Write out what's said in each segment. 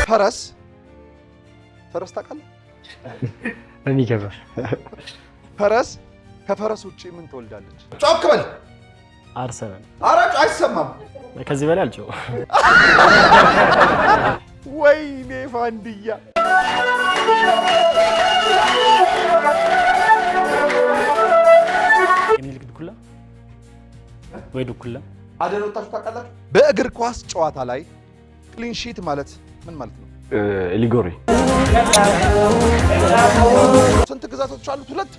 ፈረስ ታውቃለህ? የሚገርም ፈረስ ከፈረስ ውጪ ምን ትወልዳለች? ጮክ በል። አርሰናል። ኧረ አይሰማም። ከዚህ በላይ አልጮህ። ወይኔ ፋንድያ የሚልክ ዱኩላ ወይ ዱኩላ አደን ወጣችሁ ታውቃላችሁ? በእግር ኳስ ጨዋታ ላይ ክሊን ሺት ማለት ምን ማለት ነው? ሊጎሪ ስንት ግዛቶች አሉት? 2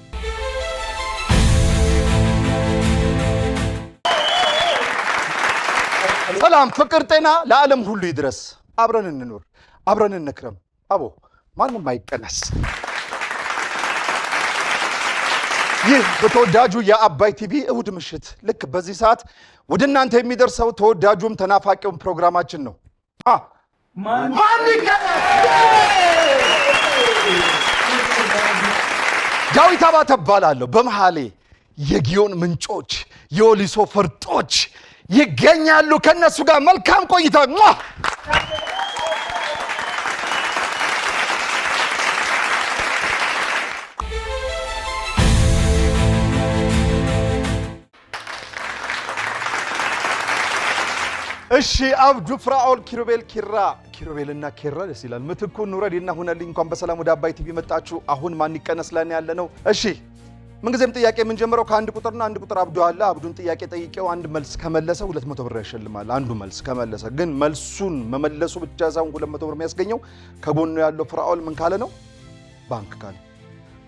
ሰላም ፍቅር ጤና ለዓለም ሁሉ ይድረስ። አብረን እንኖር አብረን እንክረም። አቦ ማንም አይቀነስ። ይህ በተወዳጁ የአባይ ቲቪ እሁድ ምሽት ልክ በዚህ ሰዓት ወደ እናንተ የሚደርሰው ተወዳጁም ተናፋቂውም ፕሮግራማችን ነው። ማን ይቀነስ? ዳዊት አባተ እባላለሁ። በመሃሌ የጊዮን ምንጮች የወሊሶ ፈርጦች ይገኛሉ። ከነሱ ጋር መልካም ቆይታ። እሺ አብዱ ፍራኦል ኪሩቤልና ኪራ ደስ ይላል። ምትኩ ኑረዲና ሁነልኝ እንኳን በሰላም ወደ አባይ ቲቪ መጣችሁ። አሁን ማን ይቀነስ ላይ ያለ ነው። እሺ ምንጊዜም ጥያቄ የምንጀምረው ከአንድ ቁጥርና አንድ ቁጥር አብዱ አለ። አብዱን ጥያቄ ጠይቄው አንድ መልስ ከመለሰ 200 ብር ያሸልማል። አንዱ መልስ ከመለሰ ግን መልሱን መመለሱ ብቻ ሳይሆን 200 ብር የሚያስገኘው ከጎኑ ያለው ፍራኦል ምን ካለ ነው? ባንክ ካለ።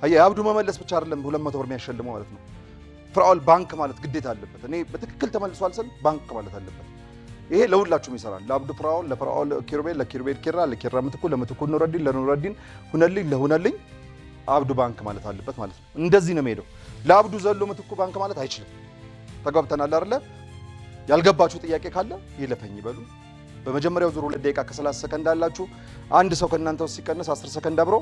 አይ አብዱ መመለስ ብቻ አይደለም 200 ብር የሚያሸልመው ማለት ነው። ፍራኦል ባንክ ማለት ግዴታ አለበት። እኔ በትክክል ተመልሷል ስል ባንክ ማለት አለበት። ይሄ ለሁላችሁም ይሰራል። ለአብዱ ፍራኦል፣ ለፍራኦል ኪሩቤል፣ ለኪሩቤል ኪራ፣ ለኪራ ምትኩ፣ ለምትኩ ኑረዲን፣ ለኑረዲን ሁነልኝ፣ ለሁነልኝ አብዱ ባንክ ማለት አለበት ማለት ነው። እንደዚህ ነው የሚሄደው። ለአብዱ ዘሎ ምትኩ ባንክ ማለት አይችልም። ተጓብተናል አይደለ? ያልገባችሁ ጥያቄ ካለ ይለፈኝ ይበሉ። በመጀመሪያው ዙር 2 ደቂቃ ከ30 ሰከንድ አላችሁ። አንድ ሰው ከእናንተ ውስጥ ሲቀነስ 10 ሰከንድ አብሮ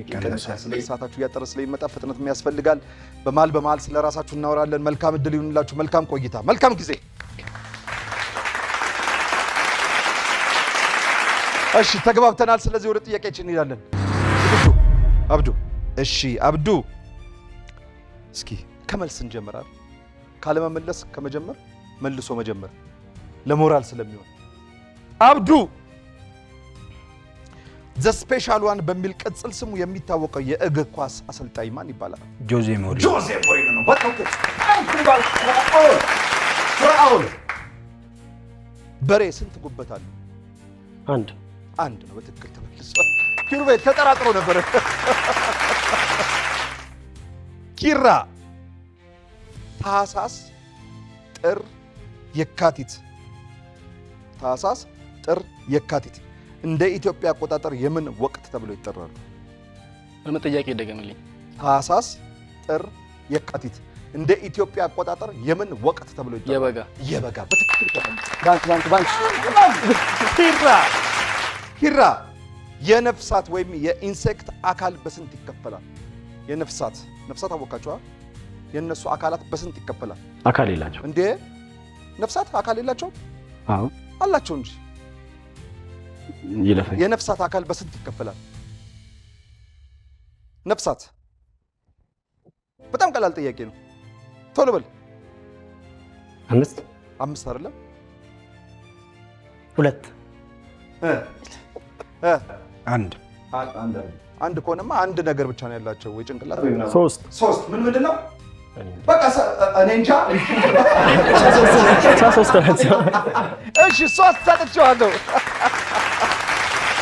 ይቀነሳል። ስለዚህ ሰዓታችሁ እያጠረ ስለሚመጣ ፍጥነት ያስፈልጋል። በመሃል ስለ ራሳችሁ እናወራለን። መልካም እድል ይሁንላችሁ። መልካም ቆይታ፣ መልካም ጊዜ። እሺ ተግባብተናል። ስለዚህ ወደ ጥያቄያችን እንሄዳለን። አብዱ እሺ አብዱ እስኪ ከመልስ እንጀምራለን። ካለመመለስ ከመጀመር መልሶ መጀመር ለሞራል ስለሚሆን አብዱ ዘ ስፔሻል ዋን በሚል ቅጽል ስሙ የሚታወቀው የእግር ኳስ አሰልጣኝ ማን ይባላል? ጆዜ ሞሪኖ ነው። ፍራኦል በሬ ስንት ጉበት አለው? አንድ ነው። በትክክል ተመልሷል። ኪሩቤል ተጠራጥሮ ነበር። ኪራ ታህሳስ፣ ጥር፣ የካቲት እንደ ኢትዮጵያ አቆጣጠር የምን ወቅት ተብሎ ይጠራሉ? በመጠያቄ ደገምልኝ። ታህሳስ፣ ጥር፣ የካቲት እንደ ኢትዮጵያ አቆጣጠር የምን ወቅት ተብሎ ይጠራሉ? የበጋ። በትክክል ባንክ። ኪራ የነፍሳት ወይም የኢንሴክት አካል በስንት ይከፈላል? የነፍሳት አወቃችኋ? የነሱ አካላት በስንት ይከፈላል? አካል የላቸው እንዴ? ነፍሳት አካል የላቸው? አዎ አላቸው እንጂ። ይለፈኝ። የነፍሳት አካል በስንት ይከፈላል? ነፍሳት በጣም ቀላል ጥያቄ ነው። ቶሎ በል። 5 አይደለም 2 አንድ ከሆነማ አንድ ነገር ብቻ ነው ያላቸው። ወይ ጭንቅላት ወይ ምናምን። 3 ምንድን ነው? በቃ እኔ እንጃ። እሺ 3 ሰጥቼዋለሁ።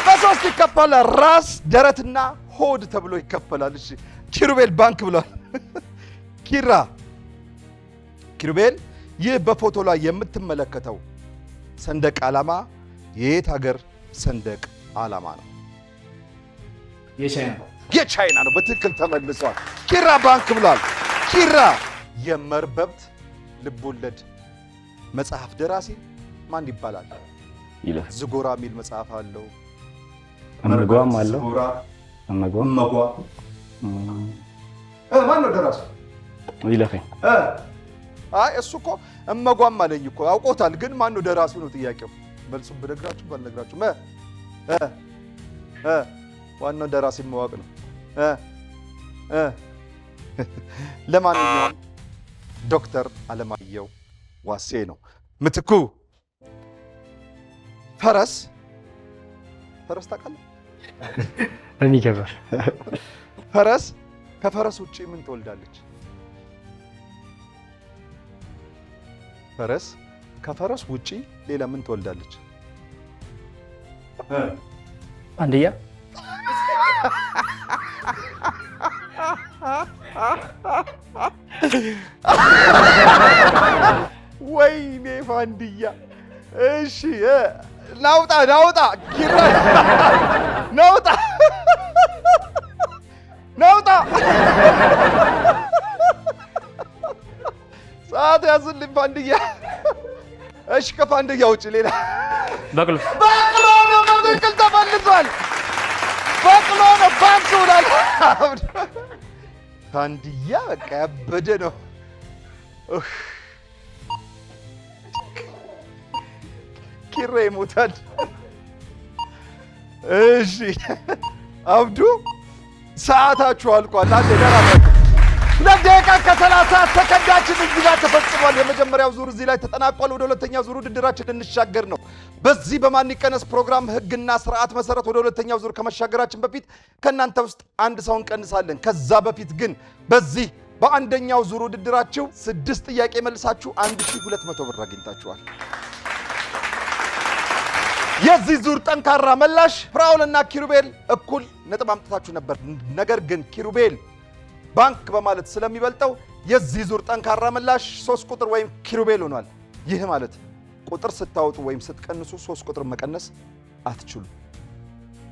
በ3 ይከፈላል። ራስ፣ ደረትና ሆድ ተብሎ ይከፈላል። እሺ ኪሩቤል ባንክ ብሏል። ኪሩቤል ይህ በፎቶ ላይ የምትመለከተው ሰንደቅ ዓላማ የየት ሀገር ሰንደቅ ዓላማ ነው? የቻይና ነው። በትክክል ተመልሷል። ኪራ ባንክ ብሏል። ኪራ የመርበብት ልቦለድ መጽሐፍ ደራሲ ማን ይባላል? ዝጎራ የሚል መጽሐፍ አለው። እመጓም አለው። እመጓ ማን ነው ደራሲ? ይለፈኝ። አይ እሱ እኮ እመጓም አለኝ እኮ አውቆታል። ግን ማን ነው ደራሲው ነው ጥያቄው። መልሱን ብነግራችሁ ባልነግራችሁ ዋናው ደራሲ ማወቅ ነው። ለማንኛውም ዶክተር አለማየሁ ዋሴ ነው። ምትኩ ፈረስ ታውቃለህ? የሚገርም ፈረስ ከፈረስ ውጪ ምን ትወልዳለች? ፈረስ ከፈረስ ውጪ ሌላ ምን ትወልዳለች? አንድያ ወይኔ ፋንድያ። እሺ ናውጣ ኪራ ናውጣ ሰዓት ያዝልኝ ፋንድያ። እሺ ከፋንድያ ውጭ ሌላ በቅሎ ነው። በትክክል ተመልሷል። በቅሎ ነው። ባንክ ውላል። ፋንድያ በቃ ያበደ ነው። ኪራ ይሞታል። እሺ አብዱ ሰዓታችሁ አልቋል። አንዴ ደራራ 2 ደቂቃ ከ30 ሰከንዳችን እዚህ ጋር ተፈጽሟል። የመጀመሪያው ዙር እዚህ ላይ ተጠናቋል። ወደ ሁለተኛው ዙር ውድድራችን እንሻገር ነው። በዚህ በማን ይቀነስ ፕሮግራም ህግና ስርዓት መሰረት ወደ ሁለተኛው ዙር ከመሻገራችን በፊት ከእናንተ ውስጥ አንድ ሰው እንቀንሳለን። ከዛ በፊት ግን በዚህ በአንደኛው ዙር ውድድራችሁ 6 ጥያቄ መልሳችሁ 1200 ብር አግኝታችኋል። የዚህ ዙር ጠንካራ መላሽ ፍራኦልና ኪሩቤል እኩል ነጥብ አምጥታችሁ ነበር። ነገር ግን ኪሩቤል ባንክ በማለት ስለሚበልጠው የዚህ ዙር ጠንካራ መላሽ 3 ቁጥር ወይም ኪሩቤል ሆኗል። ይህ ማለት ቁጥር ስታወጡ ወይም ስትቀንሱ 3 ቁጥር መቀነስ አትችሉ።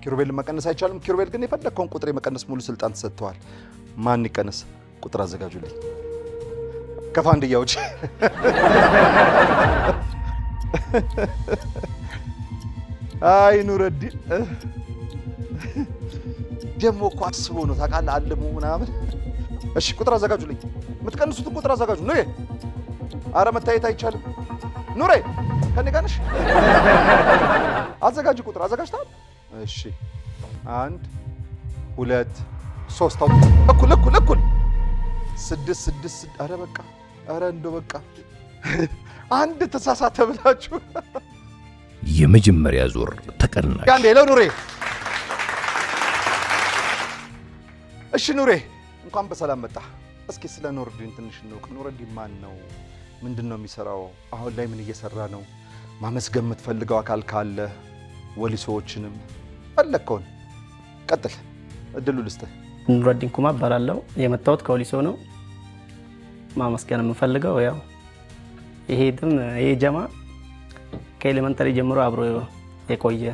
ኪሩቤልን መቀነስ አይቻልም። ኪሩቤል ግን የፈለከውን ቁጥር የመቀነስ ሙሉ ስልጣን ተሰጥተዋል። ማን ይቀነስ? ቁጥር አዘጋጁልኝ ከፋንድያ ውጭ። አይ ኑረዲን ደግሞ እኮ አስቦ ነው ታውቃለህ፣ አልሞ ምናምን። እሺ ቁጥር አዘጋጁልኝ። የምትቀንሱትን ቁጥር አዘጋጁ። ኑሬ፣ አረ መታየት አይቻልም። ኑሬ ከኔ ጋር ነሽ? አዘጋጅ፣ ቁጥር አዘጋጅታል። እሺ 1 2 3 እኩል 6 6። አረ በቃ፣ አረ እንደው በቃ አንድ ተሳሳተ ብላችሁ የመጀመሪያ ዙር ተቀናሽ ጋንዴ ለኑሬ። እሺ ኑሬ እንኳን በሰላም መጣ። እስኪ ስለ ኑረዲን ትንሽ እንወቅ። ኑረዲን ማን ነው? ምንድነው የሚሰራው? አሁን ላይ ምን እየሰራ ነው? ማመስገን የምትፈልገው አካል ካለ ወሊሶዎችንም ፈለግከውን ቀጥል፣ እድሉ ልስጥህ። ኑረዲን ኩማ እባላለሁ። የመጣሁት ከወሊሶ ነው። ማመስገን የምፈልገው ያው ይሄ ጀማ ከኤሌመንተሪ ጀምሮ አብሮ የቆየ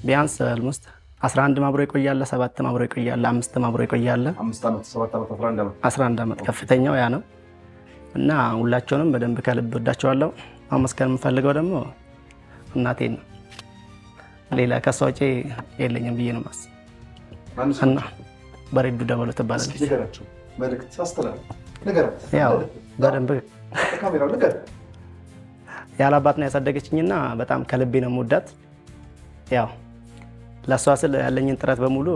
ቢያንስ አልሞስት 11 አብሮ ይቆያል፣ 7 አብሮ ይቆያል፣ 5 አብሮ ይቆያል። 5 ዓመት 7 ዓመት 11 ዓመት ከፍተኛው ያ ነው እና ሁላቸውንም በደንብ ከልብ ወዳቸዋለሁ። ማመስገን የምፈልገው ደግሞ እናቴን ነው። ሌላ ከሷ ውጪ የለኝም ብዬ ነው ማስብ። እና በሬዱ ደበሎ ትባላለች። መልእክት አስተላልፍ ንገራት። ያው በደንብ ካሜራው ንገር። ያለ አባት ነው ያሳደገችኝና በጣም ከልቤ ነው የምወዳት። ያው ለሷ ስል ያለኝን ጥረት በሙሉ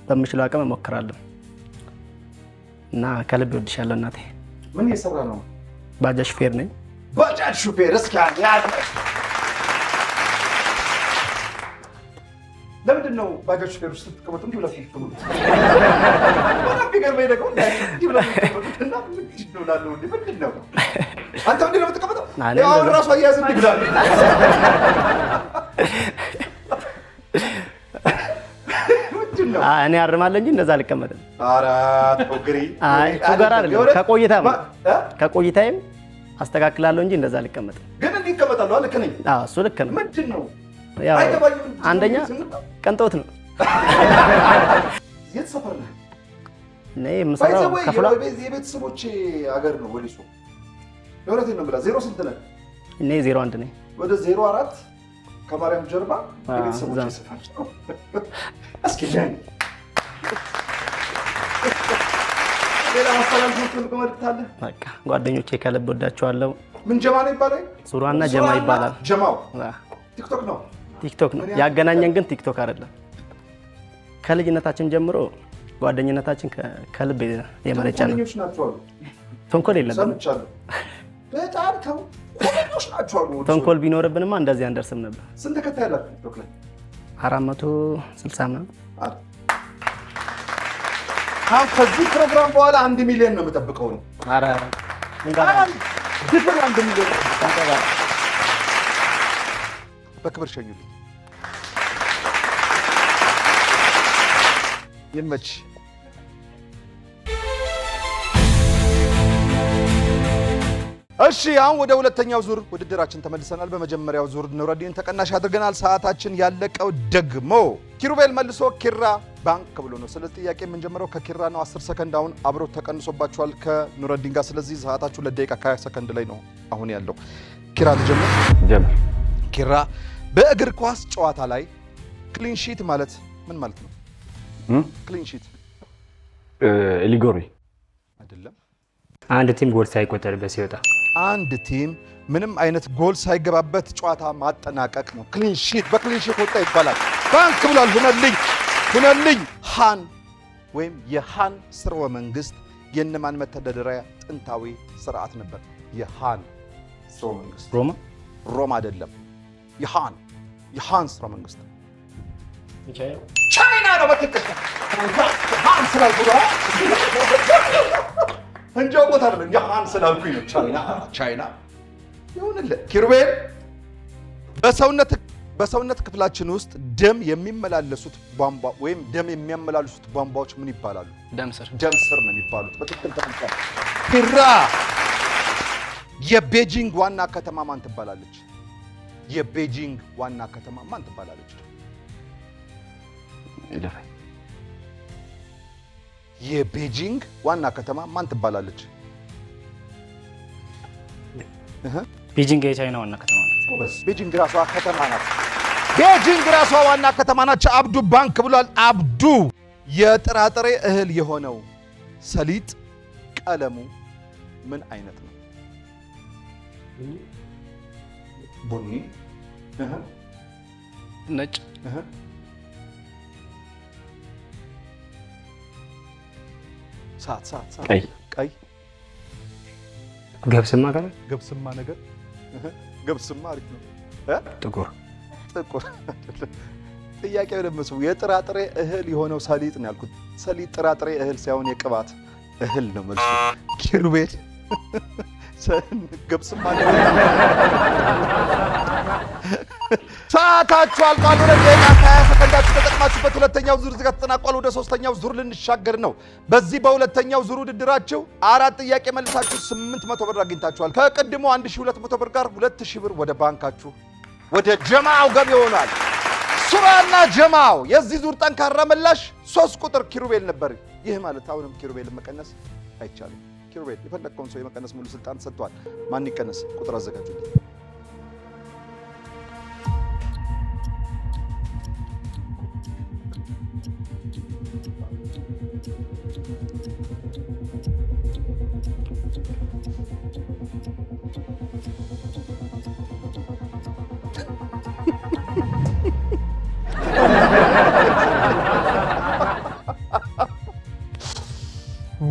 በምችለው አቅም እሞክራለሁ እና ከልቤ ወድሻለሁ እናቴ። ምን እየሰራ ነው? ባጃጅ ሹፌር ነኝ። ባጃጅ ሹፌር። እስኪ ያለ ለምንድን ነው ባጃጅ ሹፌር ውስጥ ስትቀመጡ እንዲህ ብላችሁ ትቀመጡት? በጣም ቢገርመኝ ደግሞ እንዲህ ብላችሁ ትቀመጡትና ምንድን ነው እላለሁ። ምንድን ነው አንተ ምንድን ነው የምትቀመጠው? አሁን እራሱ አያያዝ እንዲህ ብላለች። እኔ አርማለሁ እንጂ እንደዛ አልቀመጥም። ኧረ ተው ግሪ። አይ እሱ ጋር አይደለም፣ ከቆይታዬም አስተካክላለሁ እንጂ እንደዛ አልቀመጥም። ግን እንዲህ እቀመጣለሁ። ልክ ነኝ? አዎ እሱ ልክ ነው። ምንድን ነው ያው አንደኛ ቅንጦት ነው። የት ሰፈር ነህ? እኔ የምሰራው ከፍሏ የቤተሰቦቼ አገር ነው ወሊሶ። የእውነቴን ነው የምልህ። 0 ስንት ነህ? እኔ 01 ነኝ። ወደ 04 ከማርያም ጀርባ የቤተሰቦቼ ሰፈር ነው። እስኪ ሌላ ማስተላለፍ የምትፈልገው መልዕክት አለ? በቃ ጓደኞቼ ከልብ ወዳቸዋለሁ። ምን ጀማ ነው ይባላል? ሱራና ጀማ ይባላል። ጀማው ቲክቶክ ነው። ቲክቶክ ነው ያገናኘን፣ ግን ቲክቶክ አይደለም። ከልጅነታችን ጀምሮ ጓደኝነታችን ከልብ የመነጨ ነው። ተንኮለኞች ናቸው አሉ። ተንኮል የለብንም። ሰምቻለሁ። በጣም ተንኮለኞች ናቸው አሉ። ተንኮል ቢኖርብንማ እንደዚህ አንደርስም ነበር። ስንት ተከታይ ያላችሁ ቲክቶክ ላይ? 460 ምናምን። አሁን ከዚህ ፕሮግራም በኋላ 1 ሚሊዮን ነው የምጠብቀው ነው። ኧረ ድፍን 1 ሚሊዮን በክብር ሸኙልኝ። ይመች። እሺ አሁን ወደ ሁለተኛው ዙር ውድድራችን ተመልሰናል። በመጀመሪያው ዙር ኑረዲን ተቀናሽ አድርገናል። ሰዓታችን ያለቀው ደግሞ ኪሩቤል መልሶ ኪራ ባንክ ብሎ ነው። ስለዚህ ጥያቄ የምንጀምረው ከኪራ ነው። 10 ሰከንድ አሁን አብሮ ተቀንሶባችኋል ከኑረዲን ጋር። ስለዚህ ሰዓታችሁ 2 ደቂቃ ከ20 ሰከንድ ላይ ነው አሁን ያለው። ኪራ ልጀምር። ኪራ በእግር ኳስ ጨዋታ ላይ ክሊን ሺት ማለት ምን ማለት ነው? ክሊን ሺት ሊጎሪ አይደለም። አንድ ቲም ጎል ሳይቆጠርበት ሲወጣ፣ አንድ ቲም ምንም አይነት ጎል ሳይገባበት ጨዋታ ማጠናቀቅ ነው ክሊን ሺት። በክሊን ሺት ወጣ ይባላል። ባንክ ብሏል። ሁነልኝ ሃን ወይም የሃን ስርወ መንግስት የነማን መተዳደሪያ ጥንታዊ ስርዓት ነበር? የሃን ስርወ መንግስት ሮማ አይደለም። የሃን ስርወ መንግስት ቻይና ነው። በትክክል ሃን ስላልኩ እንጃው ቦታ አይደለም። የሃን ስላልኩኝ ነው። ቻይና ይሁንልህ። ኪሩቤል በሰውነት ክፍላችን ውስጥ ደም የሚመላለሱት ቧንቧ ወይም ደም የሚያመላልሱት ቧንቧዎች ምን ይባላሉ? ደም ስር ነው የሚባሉት። በትክክል ተቀምጧል። ኪራ የቤጂንግ ዋና ከተማ ማን ትባላለች? የቤጂንግ ዋና ከተማ ማን ትባላለች? የቤጂንግ ዋና ከተማ ማን ትባላለች? ቤጂንግ የቻይና ዋና ከተማ ናት። ቤጂንግ ራሷ ከተማ ናት። ቤጂንግ ራሷ ዋና ከተማ ናት። አብዱ ባንክ ብሏል። አብዱ የጥራጥሬ እህል የሆነው ሰሊጥ ቀለሙ ምን አይነት ነው? ቡኒ፣ ነጭ፣ ቀይ፣ ገብስማ ነገር ገብስማ አሪፍ ነው። ጥቁር ጥያቄው ደግሞ የጥራጥሬ እህል የሆነው ሰሊጥ ነው ያልኩት። ሰሊጥ ጥራጥሬ እህል ሳይሆን የቅባት እህል ነው መልሱ። ኪሩቤል ገብስማ ነገር ሰዓታችሁ አልቋል። ወደ ደቂቃ 20 ሰከንዳችሁ ተጠቅማችሁበት ሁለተኛው ዙር ዝጋ ተጠናቋል። ወደ ሶስተኛው ዙር ልንሻገር ነው። በዚህ በሁለተኛው ዙር ውድድራችሁ 4 ጥያቄ መልሳችሁ 800 ብር አግኝታችኋል። ከቀድሞ 1200 ብር ጋር 2000 ብር ወደ ባንካችሁ ወደ ጀማው ገቢ ሆኗል። ሱራና ጀማው የዚህ ዙር ጠንካራ ምላሽ 3 ቁጥር ኪሩቤል ነበር። ይህ ማለት አሁንም ኪሩቤልን መቀነስ አይቻልም። ኪሩቤል የፈለግከውን ሰው የመቀነስ ሙሉ ስልጣን ተሰጥቷል። ማን ይቀነስ? ቁጥር አዘጋጁልኝ።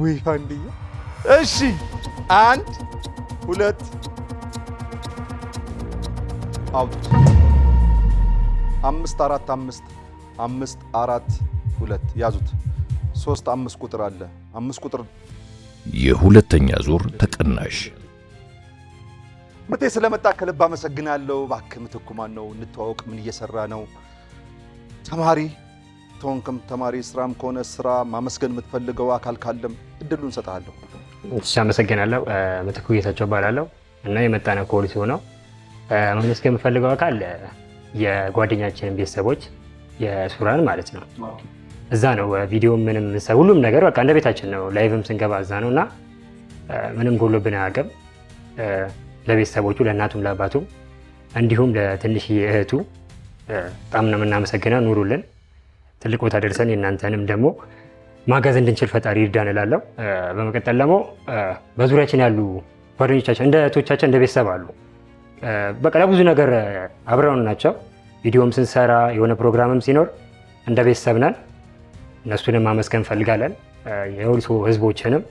ውይ አንድዬ። እሺ 1 2 አውት 5 4 5 5 4 2 ያዙት። 3 5 ቁጥር አለ። 5 ቁጥር የሁለተኛ ዙር ተቀናሽ ምቴ ስለመጣ ከልብ አመሰግናለሁ። እባክህ ምትኩ ማን ነው? እንተዋወቅ። ምን እየሰራ ነው? ተማሪ ተወንክም ተማሪ ስራም ከሆነ ስራ ማመስገን የምትፈልገው አካል ካለም እድሉን እንሰጣለሁ። እሺ አመሰግናለሁ። ምትኩ ጌታቸው እባላለሁ እና የመጣነው ከፖሊስ ሆኖ ማመስገን የምፈልገው አካል የጓደኛችንን ቤተሰቦች የሱራን ማለት ነው። እዛ ነው ቪዲዮ ምንም ሁሉም ነገር በቃ እንደ ቤታችን ነው። ላይቭም ስንገባ እዛ ነው እና ምንም ጎሎብን አያውቅም። ለቤተሰቦቹ ለእናቱም ለአባቱም እንዲሁም ለትንሽ እህቱ በጣም ነው የምናመሰግነው። ኑሩልን፣ ትልቅ ቦታ ደርሰን የእናንተንም ደግሞ ማገዝ እንድንችል ፈጣሪ ይርዳን እላለሁ። በመቀጠል ደግሞ በዙሪያችን ያሉ ጓደኞቻችን እንደ እህቶቻችን እንደ ቤተሰብ አሉ። በቃ ለብዙ ነገር አብረውን ናቸው። ቪዲዮም ስንሰራ የሆነ ፕሮግራምም ሲኖር እንደ ቤተሰብ ነን። እነሱንም ማመስገን እንፈልጋለን። የወሊሶ ህዝቦችንም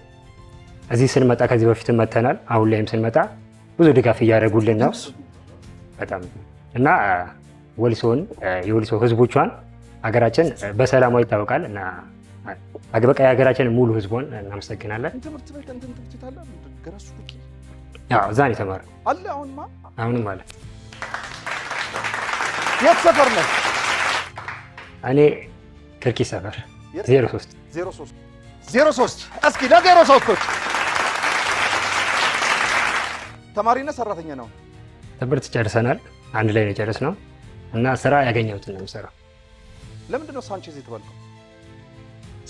እዚህ ስንመጣ ከዚህ በፊትም መተናል። አሁን ላይም ስንመጣ ብዙ ድጋፍ እያደረጉልን ነው በጣም እና ወሊሶን የወሊሶ ህዝቦቿን ሀገራችን በሰላሟ ይታወቃል እና በቃ የሀገራችን ሙሉ ህዝቦን እናመሰግናለን። ትምህርት ቤት እንትን ትምህርት አለ ገራሱ ዱቂ እዛ ነው የተማረው አለ አሁንም አለ። የት ሰፈር ነው? እኔ ክርኪ ሰፈር 03 እስኪ ለ03ቶች ተማሪና ሰራተኛ ነው? ትምህርት ጨርሰናል። አንድ ላይ ነው የጨረስነው እና ስራ ያገኘሁትን ነው የምሰራው። ለምንድን ነው ሳንቼዝ የተባልከው?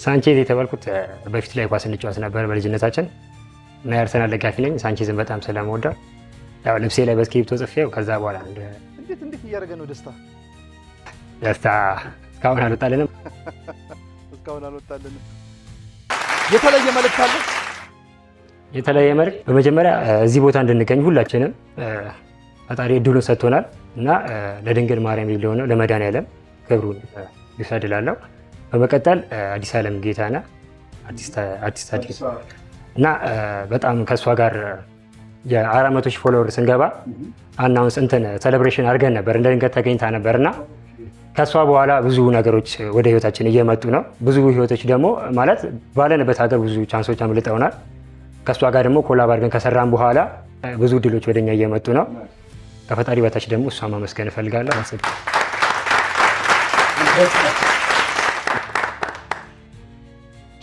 ሳንቼዝ የተባልኩት በፊት ላይ ኳስ እንጫወት ነበር በልጅነታችን እና የአርሰናል ደጋፊ ነኝ። ሳንቼዝን በጣም ስለምወደው ያው ልብሴ ላይ በስክሪፕቶ ጽፌው ከዛ በኋላ እንዴት እያደረገ ነው ደስታ እስካሁን አልወጣልንም። የተለየ መልእክት አለ? የተለየ መልእክት በመጀመሪያ እዚህ ቦታ እንድንገኝ ሁላችንም ፈጣሪ እድሉን ሰጥቶናል እና ለድንግል ማርያም ለሆነው ለመድኃኔዓለም ክብሩን ይውሰድ እላለሁ። በመቀጠል አዲስ ዓለም ጌታነህ አርቲስት አዲስ እና በጣም ከእሷ ጋር የ400,000 ፎሎወር ስንገባ አናውንስ ሴሌብሬሽን አድርገን ነበር። እንደ ድንገት ተገኝታ ነበርና ከእሷ በኋላ ብዙ ነገሮች ወደ ህይወታችን እየመጡ ነው። ብዙ ህይወቶች ደግሞ ማለት ባለንበት ሀገር ብዙ ቻንሶች አምልጠውናል። ከእሷ ጋር ደግሞ ኮላብ አድርገን ከሰራን በኋላ ብዙ ድሎች ወደኛ እየመጡ ነው። ከፈጣሪ በታች ደግሞ እሷ ማመስገን እፈልጋለሁ።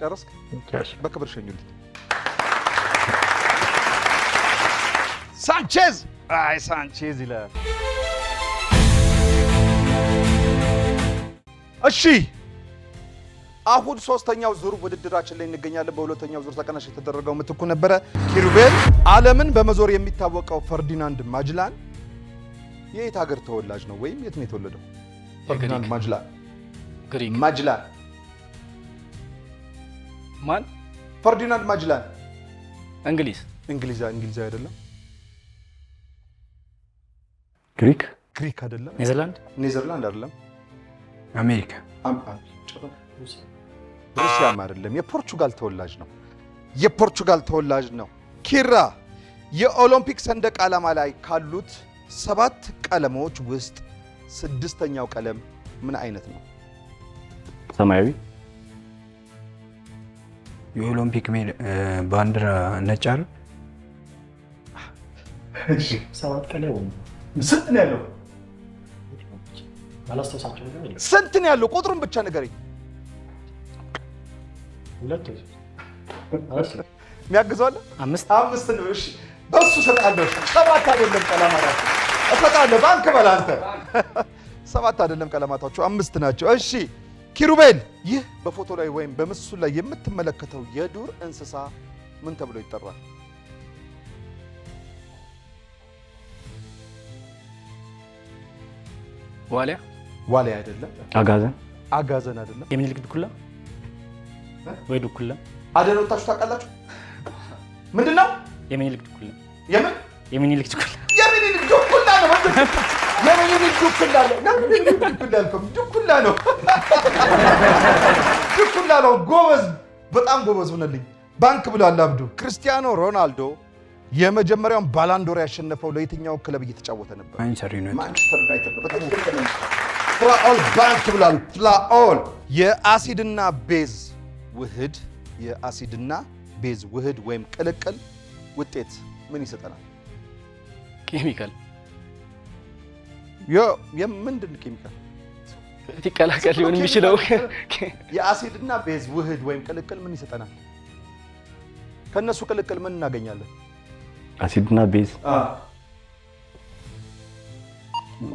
ጨረስክ? በክብር ሸኙልኝ። ሳንቼዝ ሳንቼዝ ይላል። እሺ አሁን ሶስተኛው ዙር ውድድራችን ላይ እንገኛለን። በሁለተኛው ዙር ተቀናሽ የተደረገው ምትኩ ነበረ። ኪሩቤል ዓለምን በመዞር የሚታወቀው ፈርዲናንድ ማጅላን የየት ሀገር ተወላጅ ነው ወይም የት ነው የተወለደው? ፈርዲናንድ ማጅላን ግሪክ። ማጅላን ማን? ፈርዲናንድ ማጅላን እንግሊዝ። እንግሊዛዊ አይደለም። ግሪክ አይደለም። ኔዘርላንድ አይደለም። አሜሪካ ሩሲያም አይደለም። የፖርቹጋል ተወላጅ ነው። ኪራ የኦሎምፒክ ሰንደቅ ዓላማ ላይ ካሉት 7 ቀለሞች ውስጥ 6ኛው ቀለም ምን አይነት ነው? ሰማያዊ። የኦሎምፒክ ባንዲራ ነጭ አይደል? 7 ቀለም ስንት ነው ያለው? ስንት ነው ያለው? ቁጥሩን ብቻ ንገረኝ። የሚያግዘው አለ? 5 ነው። እሺ በሱ ሰጣለሁ። 7 አይደለም ቀለማታቸው። እሰጣለሁ። ባንክ በል አንተ። 7 አይደለም ቀለማታቸው 5 ናቸው። እሺ ኪሩቤል፣ ይህ በፎቶ ላይ ወይም በምስሉ ላይ የምትመለከተው የዱር እንስሳ ምን ተብሎ ይጠራል? ዋሊያ አይደለም። አጋዘን አይደለም። የሚኒልክ ድኩላ ወይ ዱኩላ አደን ወጣችሁ ታውቃላችሁ? ምንድነው? የሚኒልክ ድኩላ። የሚኒልክ ድኩላ ነው። የሚኒልክ ድኩላ ነው። ጎበዝ፣ በጣም ጎበዝ ሆነልኝ። ባንክ ብሏል አብዱ። ክርስቲያኖ ሮናልዶ የመጀመሪያውን ባላንዶር ያሸነፈው ለየትኛው ክለብ እየተጫወተ ነበር? ማንቸስተር ዩናይትድ። ፍራኦል ባንክ ብሏል። ፍራኦል የአሲድና ቤዝ ውህድ ወይም ቅልቅል ውጤት ምን ይሰጠናል? ኬሚካል። ምንድን ኬሚካል ይቀላቀል ሊሆን የሚችለው? የአሲድና ቤዝ ውህድ ወይም ቅልቅል ምን ይሰጠናል? ከነሱ ቅልቅል ምን እናገኛለን? አሲድና ቤዝ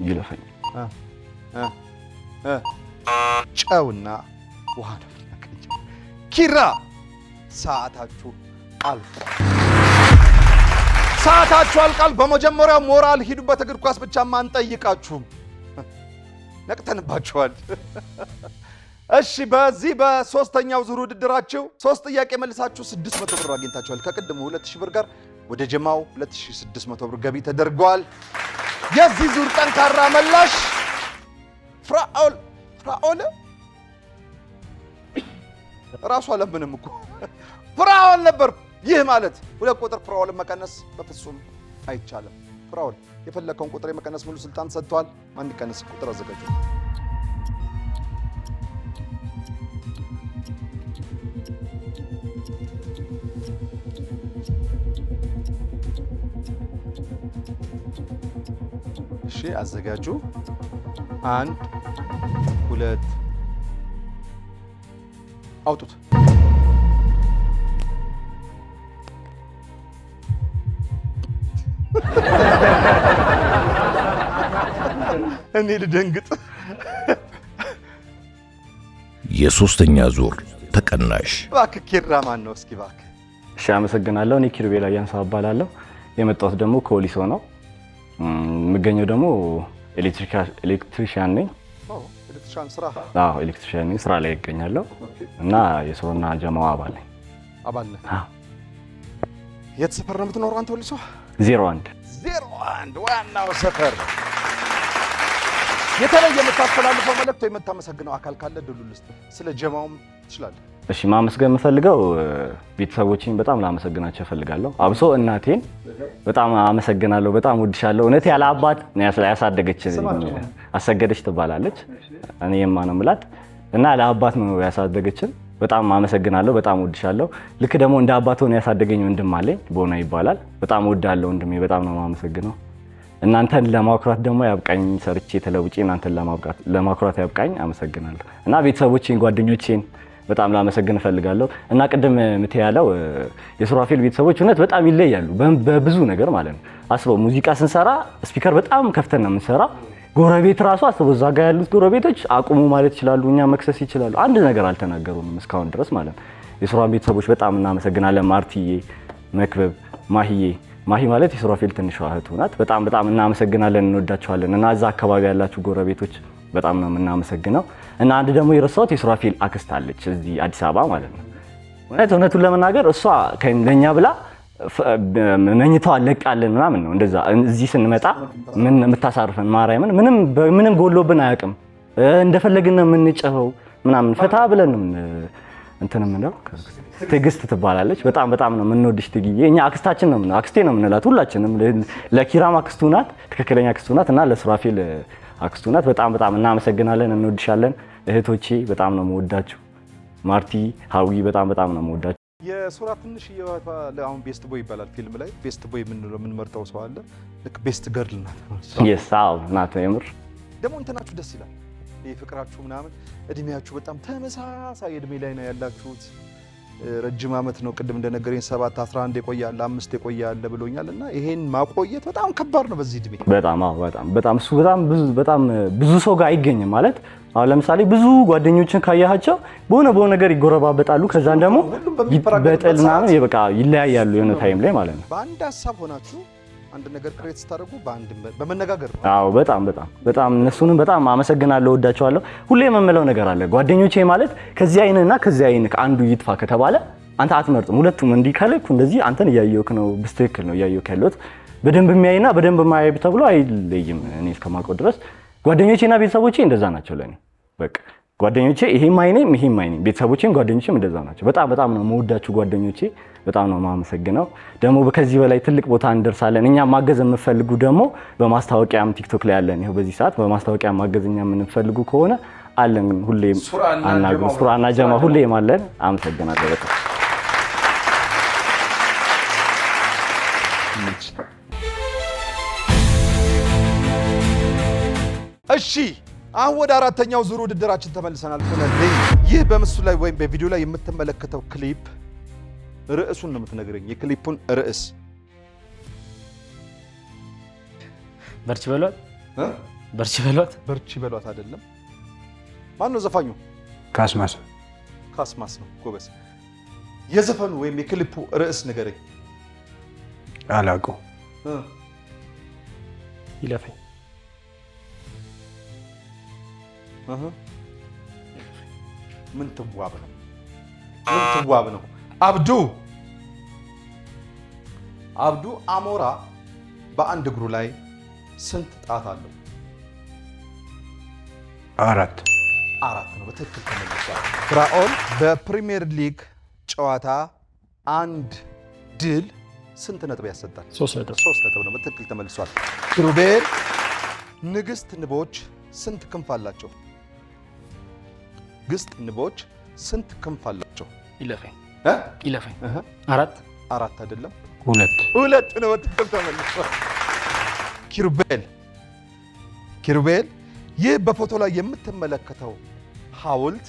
ይለፈኝ ጨውና ውሃ ነው የሚያገኘው። ኪራ ሰዓታችሁ አልቋል። በመጀመሪያው ሞራል ሂዱበት። እግር ኳስ ብቻ አንጠይቃችሁም፣ ነቅተንባችኋል። እሺ በዚህ በሶስተኛው ዙር ውድድራችሁ 3 ጥያቄ መልሳችሁ 600 ብር አግኝታችኋል። ከቅድሙ 2000 ብር ጋር ወደ ጀማው 2600 ብር ገቢ ተደርጓል። የዚህ ዙር ጠንካራ መላሽ ፍራኦል ራሱ አለምንም እኮ ፍራኦል ነበር። ይህ ማለት 2 ቁጥር ፍራኦልን መቀነስ በፍጹም አይቻልም። ፍራኦል የፈለከውን ቁጥር የመቀነስ ሙሉ ስልጣን ሰጥቷል። ማን ይቀነስ? ቁጥር አዘጋጁ። እሺ አዘጋጁ። 1 2 አውጡት። እኔ ልደንግጥ። የሶስተኛ ዙር ተቀናሽ እባክህ ኪራ ማን ነው? እስኪ እባክህ። እሺ አመሰግናለሁ። እኔ ኪሩቤል አያንሳ እባላለሁ። የመጣሁት ደግሞ ከወሊሶ ነው። የምገኘው ደግሞ ኤሌክትሪሻን ነኝ። ኤሌክትሪሻን ስራ? አዎ ኤሌክትሪሻን ነኝ፣ ስራ ላይ እገኛለሁ እና የሱራና ጀማው አባል ነኝ። አባል ነህ? የት ሰፈር ነው የምትኖረው አንተ? ወሊሶ 01 ዋናው ሰፈር። የተለየ የምታስተላልፈው መልእክት ወይ የምታመሰግነው አካል ካለ ድሉ ልስጥ። ስለ ጀማውም ትችላለህ። እሺ ማመስገን የምፈልገው ቤተሰቦቼን በጣም ላመሰግናቸው እፈልጋለሁ። አብሶ እናቴን በጣም አመሰግናለሁ። በጣም ወድሻለሁ። እውነት ያለ አባት ያሳደገች አሰገደች ትባላለች። እኔ የማነው ምላት እና ለአባት ነው ያሳደገችን። በጣም አመሰግናለሁ። በጣም ወድሻለሁ። ልክ ደግሞ እንደ አባት ሆነ ያሳደገኝ ወንድም አለኝ፣ ቦና ይባላል። በጣም ወዳለሁ ወንድሜ። በጣም ነው የማመሰግነው። እናንተን ለማኩራት ደግሞ ያብቃኝ። ሰርቼ ተለውጬ እናንተን ለማኩራት ያብቃኝ። አመሰግናለሁ። እና ቤተሰቦቼን፣ ጓደኞቼን በጣም ላመሰግን እፈልጋለሁ። እና ቅድም ምት ያለው የሱራፌል ቤተሰቦች እውነት በጣም ይለያሉ በብዙ ነገር ማለት ነው። አስበው ሙዚቃ ስንሰራ ስፒከር በጣም ከፍተን ነው የምንሰራ። ጎረቤት ራሱ አስበው እዛ ጋር ያሉት ጎረቤቶች አቁሙ ማለት ይችላሉ፣ እኛ መክሰስ ይችላሉ። አንድ ነገር አልተናገሩንም እስካሁን ድረስ ማለት ነው። የሱራፌል ቤተሰቦች በጣም እናመሰግናለን። ማርቲዬ፣ መክበብ፣ ማሂዬ ማሂ ማለት የሱራፌል ትንሿ እህቱ ናት። በጣም በጣም እናመሰግናለን፣ እንወዳቸዋለን። እና እዛ አካባቢ ያላችሁ ጎረቤቶች በጣም ነው የምናመሰግነው። እና አንድ ደግሞ የረሳሁት የሱራፌል አክስት አለች እዚህ አዲስ አበባ ማለት ነው። እውነቱን ለመናገር እሷ ለኛ ብላ መኝታዋን ለቃለን ምናምን ነው እንደዛ እዚህ ስንመጣ ምን የምታሳርፈን ማርያምን ምንም ጎሎብን አያውቅም። እንደፈለግን ነው የምንጨኸው ምናምን ፈታ ብለን እንትን ምንለው ትዕግስት ትባላለች። በጣም በጣም ነው የምንወድሽ ትግዬ። እኛ አክስታችን ነው የምንለው፣ አክስቴ ነው የምንላት ሁላችንም። ለኪራም አክስቱ ናት፣ ትክክለኛ አክስቱ ናት። እና ለሱራፌል አክስቱ ናት። በጣም በጣም እናመሰግናለን፣ እንወድሻለን። እህቶቼ በጣም ነው የምወዳችሁ። ማርቲ፣ ሀዊ በጣም በጣም ነው የምወዳችሁ። የሱራ ትንሽ አሁን ቤስት ቦይ ይባላል ፊልም ላይ ቤስት ቦይ የምንመርጠው ሰው አለ። ልክ ቤስት ገርል ናት። የስ አዎ ናት። የምር ደግሞ እንትናችሁ ደስ ይላል። ፍቅራችሁ ምናምን እድሜያችሁ በጣም ተመሳሳይ እድሜ ላይ ነው ያላችሁት። ረጅም ዓመት ነው ቅድም እንደነገረኝ 7 11 የቆያለ 5 የቆያለ ብሎኛል። እና ይሄን ማቆየት በጣም ከባድ ነው በዚህ እድሜ። በጣም አዎ በጣም እሱ በጣም ብዙ ሰው ጋር አይገኝም ማለት። አሁን ለምሳሌ ብዙ ጓደኞችን ካያቸው በሆነ ነገር ይጎረባበጣሉ። ከዛን ደግሞ በጥልና በቃ ይለያያሉ የሆነ ታይም ላይ ማለት ነው። በአንድ ሀሳብ ሆናችሁ አንድ ነገር ክሬት ስታደርጉ በመነጋገር ነው። አዎ በጣም እነሱንም በጣም አመሰግናለሁ፣ ወዳቸዋለሁ። ሁሌ የምመለው ነገር አለ። ጓደኞቼ ማለት ከዚህ አይንና ከዚህ አይን አንዱ ይጥፋ ከተባለ አንተ አትመርጥም። ሁለቱም እንዲህ ካለኩ እንደዚህ አንተን እያየሁክ ነው፣ በስትክክል ነው እያየሁክ ያለሁት። በደንብ የሚያይና በደንብ የማያይ ተብሎ አይለይም። እኔ እስከማውቀው ድረስ ጓደኞቼና ቤተሰቦቼ እንደዛ ናቸው ለኔ። በቃ ጓደኞቼ ይሄም አይኔም ይሄም አይኔም፣ ቤተሰቦቼም ጓደኞቼም እንደዛ ናቸው። በጣም ነው የምወዳችሁ ጓደኞቼ። በጣም ነው የማመሰግነው። ደግሞ ከዚህ በላይ ትልቅ ቦታ እንደርሳለን። እኛ ማገዝ የምትፈልጉ ደግሞ በማስታወቂያም ቲክቶክ ላይ አለን። ይሄው በዚህ ሰዓት በማስታወቂያ ማገዝኛ የምንፈልጉ ከሆነ አለን። ሁሌም አናግሩ። ሱራና ጀማ ሁሌም አለን። አመሰግናለሁ በጣም። እሺ አሁን ወደ አራተኛው ዙር ውድድራችን ተመልሰናል። ይህ በምስሉ ላይ ወይም በቪዲዮ ላይ የምትመለከተው ክሊፕ ርዕሱን ነው የምትነግረኝ። የክሊፑን ርዕስ በርቺ በሏት በርቺ በሏት በርቺ በሏት አይደለም። ማን ነው ዘፋኙ? ካስማስ ነው። ጎበዝ። የዘፈኑ ወይም የክሊፑ ርዕስ ንገረኝ። አላውቀው። ይለፈኝ ምን ትዋብ ነው። አብዱ አሞራ በአንድ እግሩ ላይ ስንት ጣት አለው? 4 4 ነው። በትክክል ተመልሷል። ፍራኦል በፕሪሚየር ሊግ ጨዋታ አንድ ድል ስንት ነጥብ ያሰጣል? 3 ነጥብ። 3 ነጥብ ነው። በትክክል ተመልሷል። ኪሩቤል ንግስት ንቦች ስንት ክንፍ አላቸው? ንግስት ንቦች ስንት ክንፍ አላቸው? ይለፈኝ እ ይለፈኝ 4 4 አይደለም 2 2 ነው። በትክክል ተመልሷል። ኪሩቤል ይህ በፎቶ ላይ የምትመለከተው ሐውልት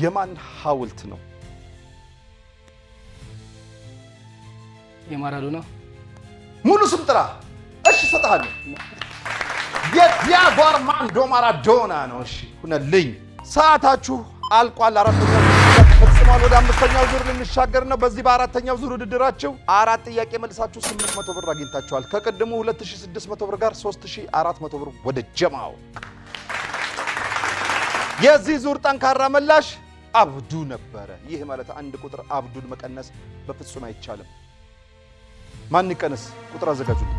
የማን ሐውልት ነው? የማራዶና ሙሉ ስም ጥራ። እሺ እሰጥሃለሁ። የዲያጎ አርማንዶ ማራዶና ነው። እሺ ሁነልኝ። ሰዓታችሁ አልቋል። አራተኛው ዙር ተፈጽሟል። ወደ አምስተኛው ዙር ልንሻገር ነው። በዚህ በአራተኛው ዙር ውድድራችሁ 4 ጥያቄ መልሳችሁ 800 ብር አግኝታችኋል። ከቅድሙ 2600 ብር ጋር 3400 ብር ወደ ጀማው። የዚህ ዙር ጠንካራ መላሽ አብዱ ነበረ። ይህ ማለት አንድ ቁጥር አብዱን መቀነስ በፍጹም አይቻልም። ማን ይቀነስ? ቁጥር አዘጋጁልኝ።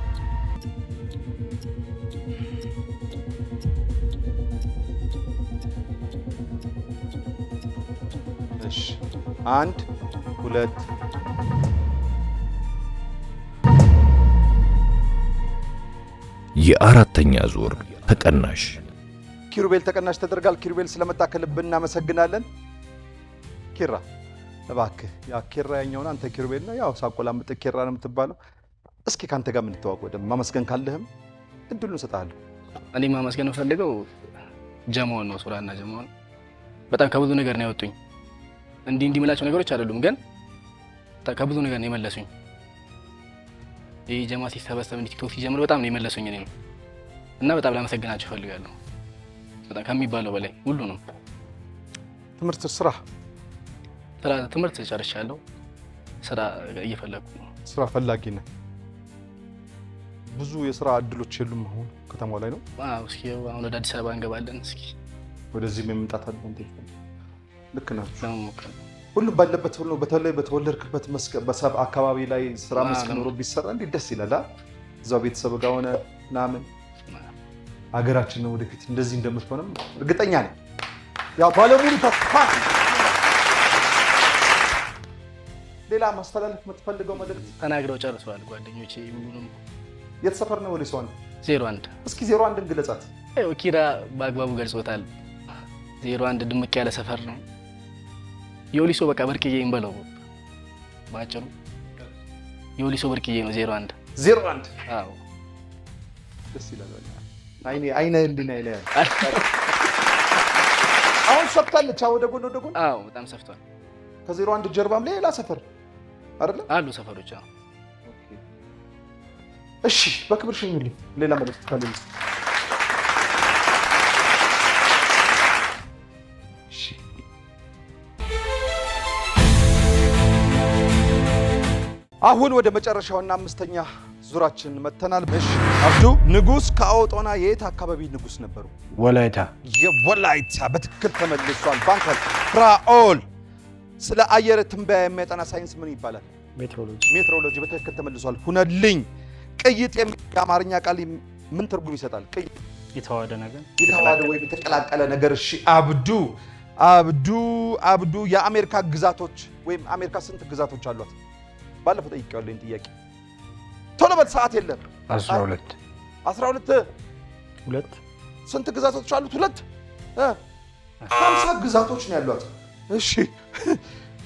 እሺ 1 2 የአራተኛ ዙር ተቀናሽ ኪሩቤል ተቀናሽ ተደርጋል። ኪሩቤል ስለመጣ ከልብ እናመሰግናለን። ኪራ እባክህ ያ ኪራ ያኛውን አንተ ኪሩቤል ነው ያው ሳቆላምጥ ኪራ ነው የምትባለው። እስኪ ካንተ ጋር ምን ተዋወቅ ወደ ማመስገን ካለህም እድሉን እንሰጣለን። እኔ ማመስገን ፈልገው ጀማውን ነው። ሱራና ጀማውን በጣም ከብዙ ነገር ነው ያወጡኝ። እንዲህ ምላቸው ነገሮች አይደሉም፣ ግን ከብዙ ነገር ነው የመለሱኝ። ይህ ጀማ ሲሰበሰብ እንዲህ ቲክቶክ ሲጀምር በጣም ነው የመለሱኝ እኔ እና በጣም ላመሰግናቸው ፈልጋለሁ። በጣም ከሚባለው በላይ ሁሉ ነው። ትምህርት ጨርሻለሁ። ስራ እየፈለኩ ነው። ስራ ፈላጊ ነህ? ብዙ የስራ እድሎች የሉም አሁን ከተማው ላይ ነው? አዎ። እስኪ አሁን ወደ አዲስ አበባ እንገባለን። እስኪ ወደዚህ መምጣት አለ እንዴ? ልክ ናችሁ። ለመሞከር ሁሉም ባለበት ሁሉ በተለይ በተወለድክበት መስክ በሰብ አካባቢ ላይ ስራ መስክ ኖሮ ቢሰራ እንዴት ደስ ይላል። እዛው ቤተሰብ ጋር ሆነ ምናምን ሀገራችን ነው ወደፊት እንደዚህ እንደምትሆንም እርግጠኛ ነኝ። ያው ባለሙሉ ተስፋ። ሌላ ማስተላለፍ የምትፈልገው መልእክት? ተናግረው ጨርሰዋል ጓደኞቼ ሁሉንም። የት ሰፈር ነው? ወሊሶ 01 እስኪ 01ን ግለጻት። አዎ ኪራ በአግባቡ ገልጾታል። 01 ድምቅ ያለ ሰፈር ነው። የወሊሶ በቃ ብርቅዬ እንበለው ባጭሩ። የወሊሶ ብርቅዬ ነው 01። አዎ ደስ ይላል። አይኔ እንድና ይላል። አሁን ሰፍታለች። ወደ ጎን ወደ ጎን። አዎ በጣም ሰፍቷል። ከ01 ጀርባም ሌላ ሰፈር አይደለ? አሉ ሰፈሮች። አዎ እሺ፣ በክብር ሸኙልኝ። ሌላ መልእክት ካለኝ? እሺ አሁን ወደ መጨረሻውና አምስተኛ ዙራችን መተናል። እሺ አብዱ፣ ንጉስ ከአውጦና የት አካባቢ ንጉስ ነበሩ? ወላይታ። የወላይታ በትክክል ተመልሷል። ባንከር ፍራኦል፣ ስለ አየር ትንበያ የሚያጠና ሳይንስ ምን ይባላል? ሜትሮሎጂ በትክክል ተመልሷል። ሁነልኝ። ቅይጥ የሚል የአማርኛ ቃል ምን ትርጉም ይሰጣል? ቅይጥ የተዋሃደ ነገር፣ የተዋሃደ ወይም የተቀላቀለ ነገር። እሺ አብዱ የአሜሪካ ግዛቶች ወይም አሜሪካ ስንት ግዛቶች አሏት? ባለፈው ጠይቄዋለሁ ይሄን ጥያቄ። ቶሎ በል ሰዓት የለም። 12 2 ስንት ግዛቶች አሉት? 2 50 ግዛቶች ነው ያሏት። እሺ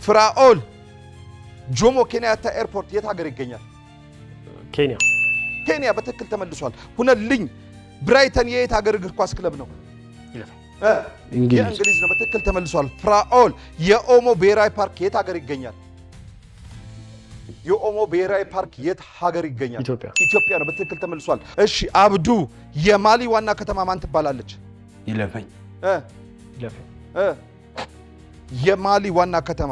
ፍራኦል ጆሞ ኬንያታ ኤርፖርት የት ሀገር ይገኛል? ኬንያ በትክክል ተመልሷል። ሁነልኝ። ብራይተን የየት ሀገር እግር ኳስ ክለብ ነው? የእንግሊዝ ነው። በትክክል ተመልሷል። ፍራኦል የኦሞ ብሔራዊ ፓርክ የት ሀገር ይገኛል? የኦሞ ብሔራዊ ፓርክ የት ሀገር ይገኛል? ኢትዮጵያ ነው። በትክክል ተመልሷል። እሺ አብዱ የማሊ ዋና ከተማ ማን ትባላለች? ይለፈኝ። የማሊ ዋና ከተማ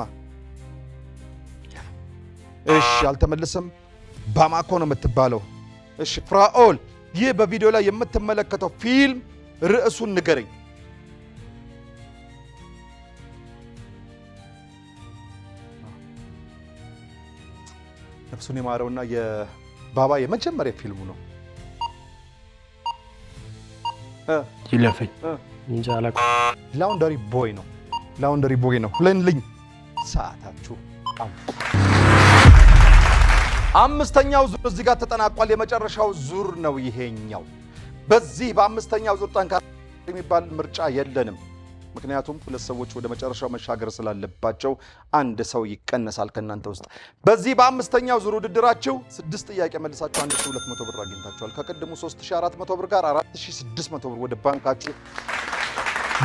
እሺ፣ አልተመለሰም። ባማኮ ነው የምትባለው። እሺ ፍራኦል ይህ በቪዲዮ ላይ የምትመለከተው ፊልም ርዕሱን ንገረኝ። ነፍሱን የማረውና የባባ የመጀመሪያ ፊልሙ ነው። ይለፈኝ። እንጃ አላውቅም። ላውንደሪ ቦይ ነው። ላውንደሪ ቦይ ነው። ሁለንልኝ ሰዓታችሁ አምስተኛው ዙር እዚህ ጋር ተጠናቋል። የመጨረሻው ዙር ነው ይሄኛው። በዚህ በአምስተኛው ዙር ጠንካራ የሚባል ምርጫ የለንም። ምክንያቱም ሁለት ሰዎች ወደ መጨረሻው መሻገር ስላለባቸው አንድ ሰው ይቀነሳል ከእናንተ ውስጥ። በዚህ በአምስተኛው ዙር ውድድራችሁ 6 ጥያቄ መልሳችሁ 1200 ብር አግኝታችኋል። ከቅድሙ 3400 ብር ጋር 4600 ብር ወደ ባንካችሁ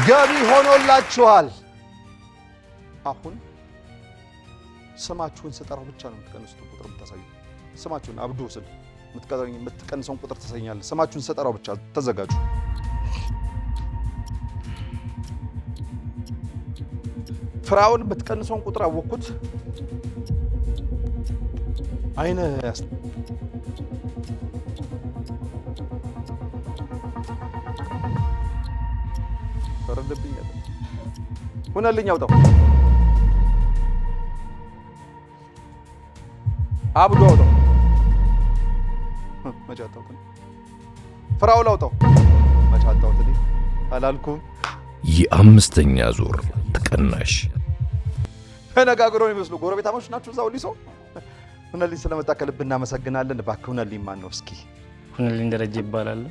ገቢ ሆኖላችኋል። አሁን ስማችሁን ስጠራው ብቻ ነው የምትቀንሱት ቁጥር የምታሳዩ። ስማችሁን አብዱ ስል የምትቀንሰውን ቁጥር ታሳኛለህ። ስማችሁን ስጠራው ብቻ ተዘጋጁ። ፍራኦል የምትቀንሰውን ቁጥር አወቅኩት። አይነ ያስ ፈረደብኝ ያለ ሁነልኝ አውጣው። አብዱ አውጣው። መጫታው ፍራኦል አውጣው። መጫታው አላልኩም። የአምስተኛ ዙር ተቀናሽ ተነጋግረው ይመስሉ ጎረቤታሞች ናችሁ። እዛው ሊሶ ሁነልኝ ስለመጣ ከልብ እናመሰግናለን። እባክህ ሁነልኝ ማን ነው እስኪ? ሁነልኝ ደረጃ ይባላል።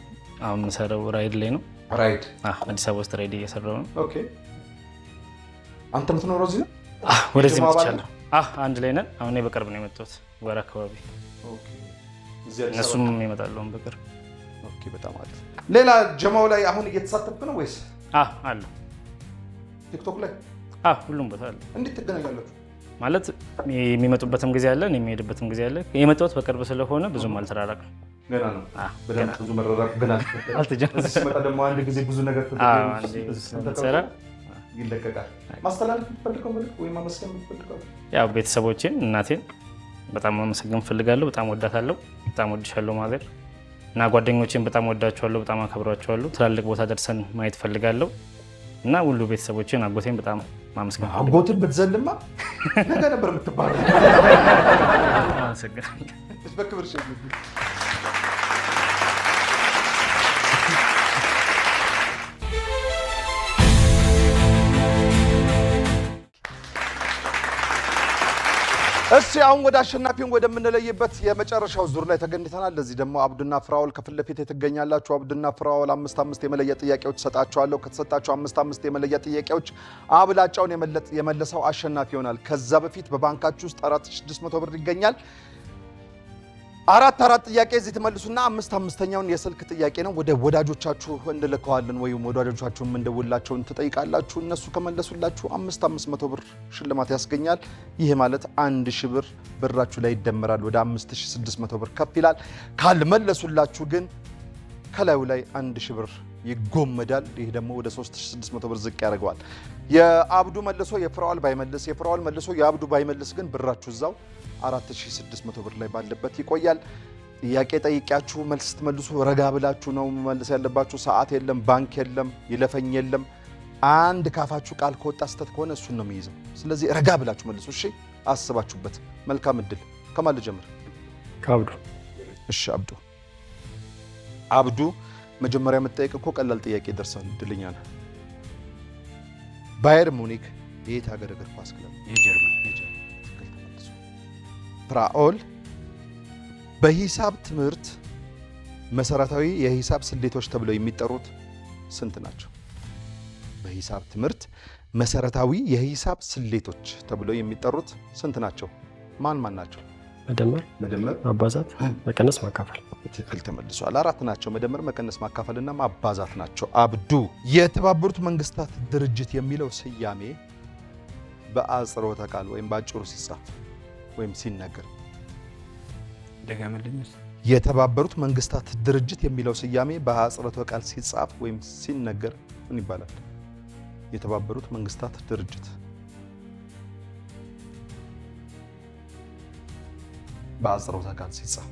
አሁን የምሰራው ራይድ ላይ ነው። ራይድ? አዲስ አበባ ውስጥ ራይድ እየሰራው ነው። ኦኬ። አንተ የምትኖረው እዚህ ነው? ወደዚህ መጥቻለሁ። አንድ ላይ ነን። አሁን በቅርብ ነው የመጣሁት፣ ወር አካባቢ። ኦኬ። እነሱም ይመጣሉ በቅርብ። ኦኬ፣ በጣም አሪፍ። ሌላ ጀማው ላይ አሁን እየተሳተፍክ ነው ወይስ? አለ ቲክቶክ ላይ? ሁሉም ቦታ አለ። እንዴት ትገናኛላችሁ? ማለት የሚመጡበትም ጊዜ አለ፣ የሚሄድበትም ጊዜ አለ። የመጣሁት በቅርብ ስለሆነ ብዙም አልተራራቅም። ገና ነው። በደንብ ብዙ መረራቅ ገና አልተጀመረም። እዚህ ሲመጣ ደግሞ አንድ ጊዜ ብዙ ነገር ተሰራ ይለቀቃል። ማስተላለፍ የምትፈልገው መልዕክት ወይም ማመስገን የምትፈልገው? ያው ቤተሰቦቼን፣ እናቴን በጣም ማመስገን እፈልጋለሁ። በጣም ወዳታለሁ። በጣም ወድሻለሁ ማዘር እና ጓደኞቼን በጣም ወዳቸዋለሁ፣ በጣም አከብራቸዋለሁ። ትላልቅ ቦታ ደርሰን ማየት እፈልጋለሁ እና ሁሉ ቤተሰቦቼን፣ አጎቴን በጣም ማመስገን እፈልጋለሁ። አጎትን ብትዘልማ ነገ ነበር የምትባለው። አመሰግናለሁ። በክብር እሺ አሁን ወደ አሸናፊውን ወደምንለይበት የመጨረሻው ዙር ላይ ተገኝተናል። ለዚህ ደግሞ አብዱና ፍራኦል ከፊት ለፊት ትገኛላችሁ። አብዱና ፍራኦል 5 የመለያ ጥያቄዎች ሰጣችኋለሁ። ከተሰጣችሁ 5 የመለያ ጥያቄዎች አብላጫውን የመለሰው አሸናፊ ይሆናል። ከዛ በፊት በባንካችሁ ውስጥ 4600 ብር ይገኛል። 4 ጥያቄ እዚህ ትመልሱና 5ኛውን የስልክ ጥያቄ ነው ወደ ወዳጆቻችሁ እንልከዋለን ወይም ወዳጆቻችሁም እንደውላቸውን ትጠይቃላችሁ። እነሱ ከመለሱላችሁ 500 ብር ሽልማት ያስገኛል። ይህ ማለት 1000 ብር ብራችሁ ላይ ይደመራል፣ ወደ 5600 ብር ከፍ ይላል። ካልመለሱላችሁ ግን ከላዩ ላይ 1000 ብር ይጎመዳል። ይህ ደግሞ ወደ 3600 ብር ዝቅ ያደርገዋል። የአብዱ መልሶ የፍራኦል ባይመልስ፣ የፍራኦል መልሶ የአብዱ ባይመልስ ግን ብራችሁ እዛው 4600 ብር ላይ ባለበት ይቆያል። ጥያቄ ጠይቂያችሁ መልስ ስትመልሱ ረጋ ብላችሁ ነው መልስ ያለባችሁ። ሰዓት የለም፣ ባንክ የለም፣ ይለፈኝ የለም። አንድ ካፋችሁ ቃል ከወጣ ስተት ከሆነ እሱን ነው የሚይዘው። ስለዚህ ረጋ ብላችሁ መልሱ። እሺ፣ አስባችሁበት። መልካም እድል። ከማን ልጀምር? ከአብዱ። እሺ፣ አብዱ መጀመሪያ የምትጠይቅ እኮ ቀላል ጥያቄ ደርሰን እድልኛ ነህ። ባየር ሙኒክ የት ሀገር እግር ኳስ ክለብ? የጀርመን። ፍራኦል በሂሳብ ትምህርት መሰረታዊ የሂሳብ ስሌቶች ተብለው የሚጠሩት ስንት ናቸው? በሂሳብ ትምህርት መሰረታዊ የሂሳብ ስሌቶች ተብለው የሚጠሩት ስንት ናቸው? ማን ናቸው? መደመር፣ ማባዛት፣ መቀነስ፣ ማካፈል። ትክክል ተመልሷል። 4 ናቸው። መደመር፣ መቀነስ፣ ማካፈልና ማባዛት ናቸው። አብዱ የተባበሩት መንግስታት ድርጅት የሚለው ስያሜ በአጽሮተ ቃል ወይም በአጭሩ ሲጻፍ ወይም ሲነገር ደጋመልኝ። የተባበሩት መንግስታት ድርጅት የሚለው ስያሜ በአጽሮተ ቃል ሲጻፍ ወይም ሲነገር ምን ይባላል? የተባበሩት መንግስታት ድርጅት በአጽሮተ ቃል ሲጻፍ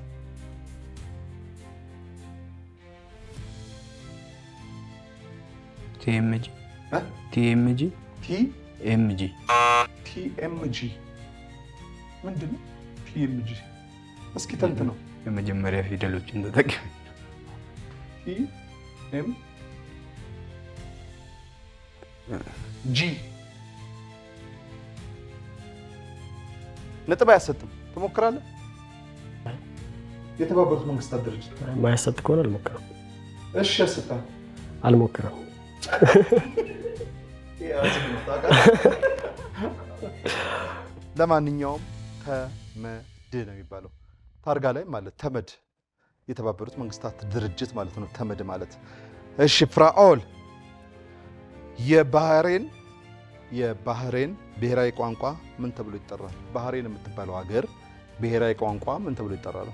ቲኤምጂ ምንድን ነው? ቲኤምጂ እስኪ ተንት ነው። የመጀመሪያ ፊደሎችን ተጠቅም። ጂ ነጥብ አያሰጥም። ትሞክራለህ? የተባበሩት መንግስታት ድርጅት ማያሰጥ ከሆነ አልሞክረም። እሺ ያሰጣል። አልሞክረም። ለማንኛውም ተመድ ነው የሚባለው ታርጋ ላይ ማለት ተመድ የተባበሩት መንግስታት ድርጅት ማለት ነው ተመድ ማለት። እሺ ፍራኦል የባህሬን ብሔራዊ ቋንቋ ምን ተብሎ ይጠራል? ባህሬን የምትባለው ሀገር ብሔራዊ ቋንቋ ምን ተብሎ ይጠራል?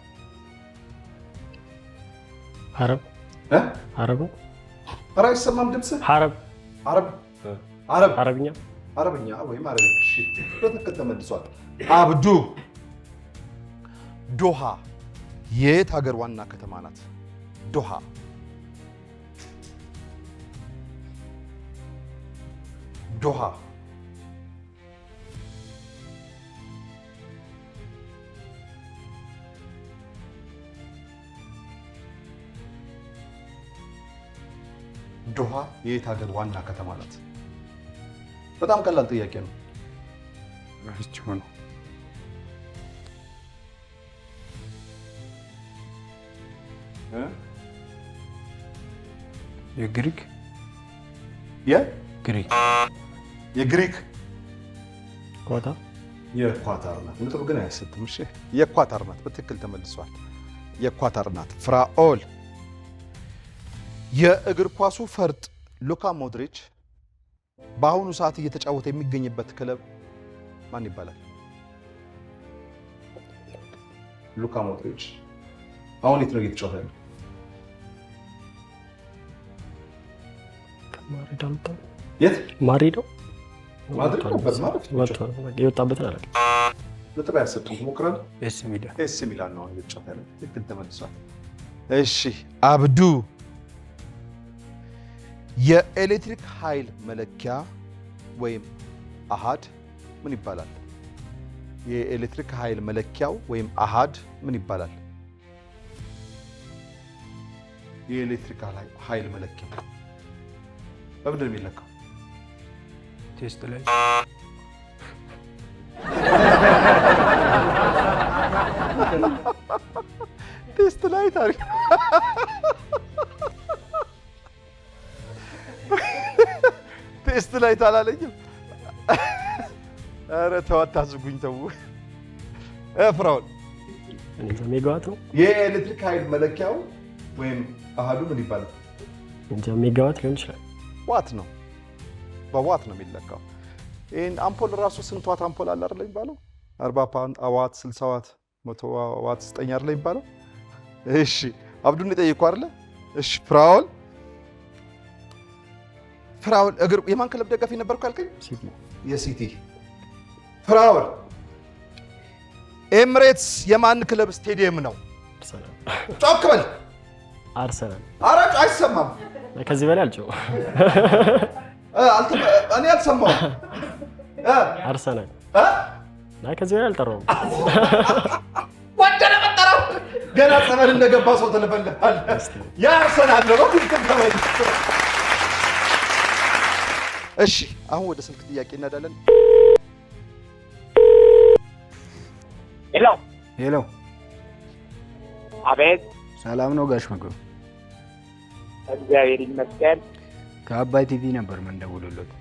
አረብ አረብ ኧረ አይሰማም ድምጽ። አረብ አረብኛ ወይም አረብኛ። እሺ በትክክል ተመልሷል። አብዱ ዶሃ የት ሀገር ዋና ከተማ ናት? ዶሃ ዶሃ ዶሃ የት ሀገር ዋና ከተማ ናት? በጣም ቀላል ጥያቄ ነው። ነው የግሪክ የኳታር ናት። ነጥብ ግን አይሰጥም። እሺ የኳታር ናት። በትክክል ተመልሷል። የኳታር ናት። ፍራኦል የእግር ኳሱ ፈርጥ ሉካ ሞድሪች በአሁኑ ሰዓት እየተጫወተ የሚገኝበት ክለብ ማን ይባላል? ሉካ ሞድሪች አሁን የት ነው እየተጫወተ ያለው? ማድሪድ የወጣበትን አለ። ነጥብ አያሰጥም። ትሞክራለህ? ኤስ ሚላን ነው እየተጫወተ ያለው። ትክክል ተመልሷል። እሺ አብዱ የኤሌክትሪክ ኃይል መለኪያ ወይም አሃድ ምን ይባላል? የኤሌክትሪክ ኃይል መለኪያው ወይም አሃድ ምን ይባላል? የኤሌክትሪክ ኃይል መለኪያ በምንድን ነው የሚለካው? ቴስት ላይ ቴስት ላይ ታሪክ ቴስት ላይ ታላለኝም። ኧረ ተው አታዝጉኝ ተው። ፍራኦል ሜጋዋት ነው የኤሌክትሪክ ኃይል መለኪያው ወይም አሃዱ ምን ይባላል? እንጃ ሜጋዋት ሊሆን ይችላል። ዋት ነው፣ በዋት ነው የሚለካው። ይሄን አምፖል ራሱ ስንት ዋት አምፖል አለ አይደል የሚባለው? 40 ዋት፣ 60 ዋት፣ 100 ዋት 9 አይደል የሚባለው? እሺ አብዱን የጠየቅኩህ አይደለ? እሺ ፍራኦል እግር የማን ክለብ ደጋፊ ነበርኩ ያልከኝ? ሲቲ። የሲቲ። ፍራኦል ኤምሬትስ የማን ክለብ ስቴዲየም ነው? ጮክ በል። አርሰናል። ኧረ አይሰማም። ከዚህ በላይ አልጮህም። እኔ አልሰማሁም። አርሰናል። ከዚህ በላይ አልጠራሁም። ወደነ መጠራው ገና ጸበል እንደገባ ሰው ተለበልሃል። የአርሰናል ነው። እሺ አሁን ወደ ስልክ ጥያቄ እንሄዳለን። ሄሎ። አቤት። ሰላም ነው ጋሽ መግብ? እግዚአብሔር ይመስገን። ከአባይ ቲቪ ነበር የምንደውልሎት።